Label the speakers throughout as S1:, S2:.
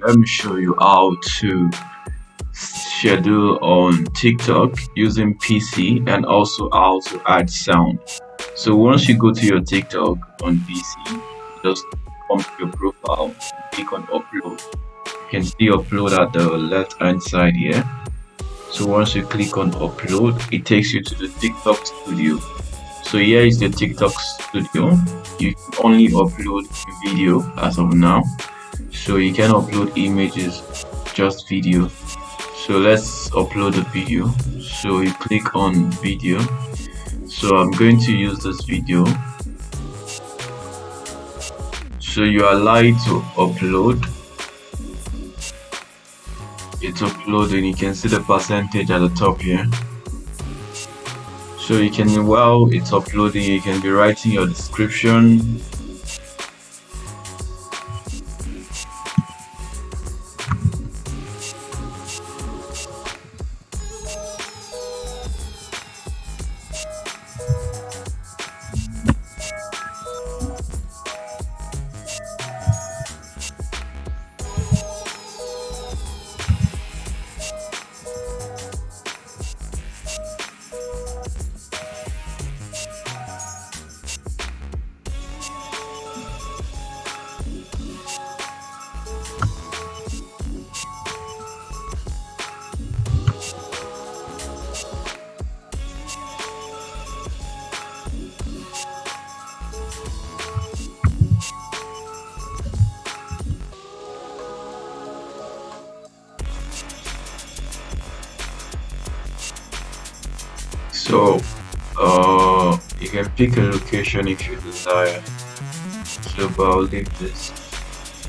S1: let me show you how to schedule on TikTok using PC and also how to add sound. So once you go to your TikTok on PC, just come to your profile, click on upload. You can see upload at the left hand side here. So once you click on upload, it takes you to the TikTok studio. So here is the TikTok studio. You can only upload video as of now. So you can upload images, just video. So let's upload a video. So you click on video. So I'm going to use this video. So you are allowed to upload. It's uploading. You can see the percentage at the top here. So you can, while it's uploading, you can be writing your description. So you can pick a location if you desire. So but I'll leave this.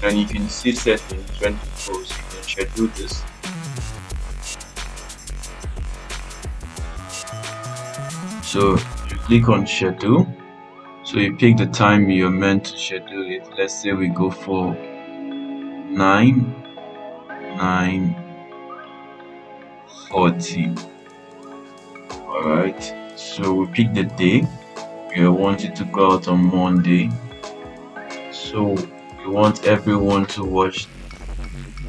S1: And you can see settings 24, so you can schedule this. So you click on schedule. So you pick the time you're meant to schedule it. Let's say we go for 9:40. Alright, so we pick the day. We want it to go out on Monday. So we want everyone to watch.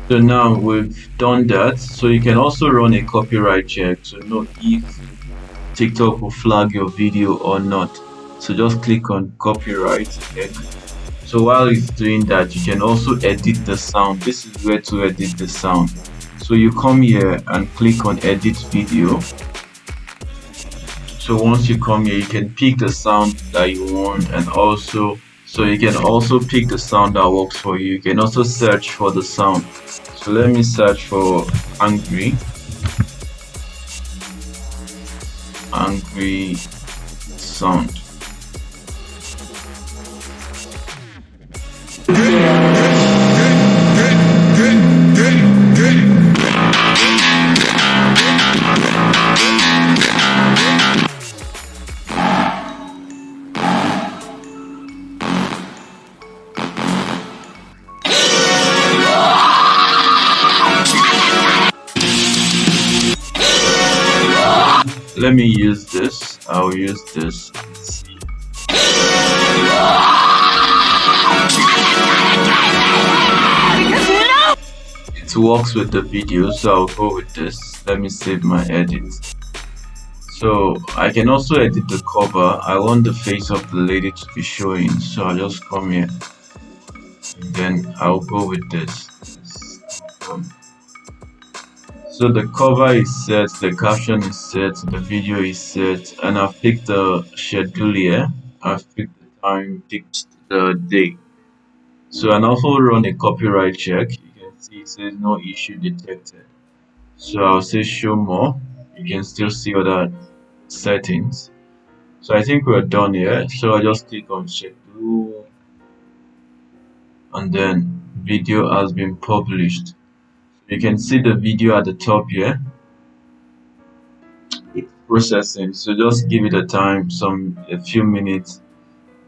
S1: So now we've done that. So you can also run a copyright check to know if TikTok will flag your video or not. So just click on copyright check. So while it's doing that, you can also edit the sound. This is where to edit the sound. So you come here and click on edit video. So once you come here, you can pick the sound that you want, and also you can also pick the sound that works for you. You can also search for the sound. So let me search for angry sound. Let me use this. I'll use this. Let's see. It works with the video, so I'll go with this. Let me save my edit. So I can also edit the cover. I want the face of the lady to be showing, so I'll just come here and then I'll go with this. So the cover is set, the caption is set, the video is set, and I've picked the schedule here. I've picked the time, picked the day. So and also run a copyright check. You can see it says no issue detected. So I'll say show more. You can still see other settings. So I think we're done here. So I just click on schedule, and then video has been published. You can see the video at the top here. It's processing, so just give it a time, a few minutes.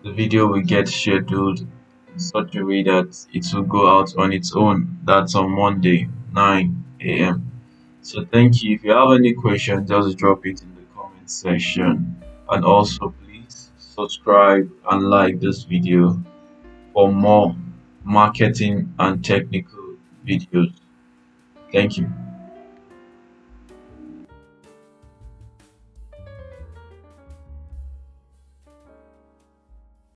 S1: The video will get scheduled in such a way that it will go out on its own. That's on Monday 9 a.m. So thank you. If you have any questions, just drop it in the comment section, and also please subscribe and like this video for more marketing and technical videos. Thank you.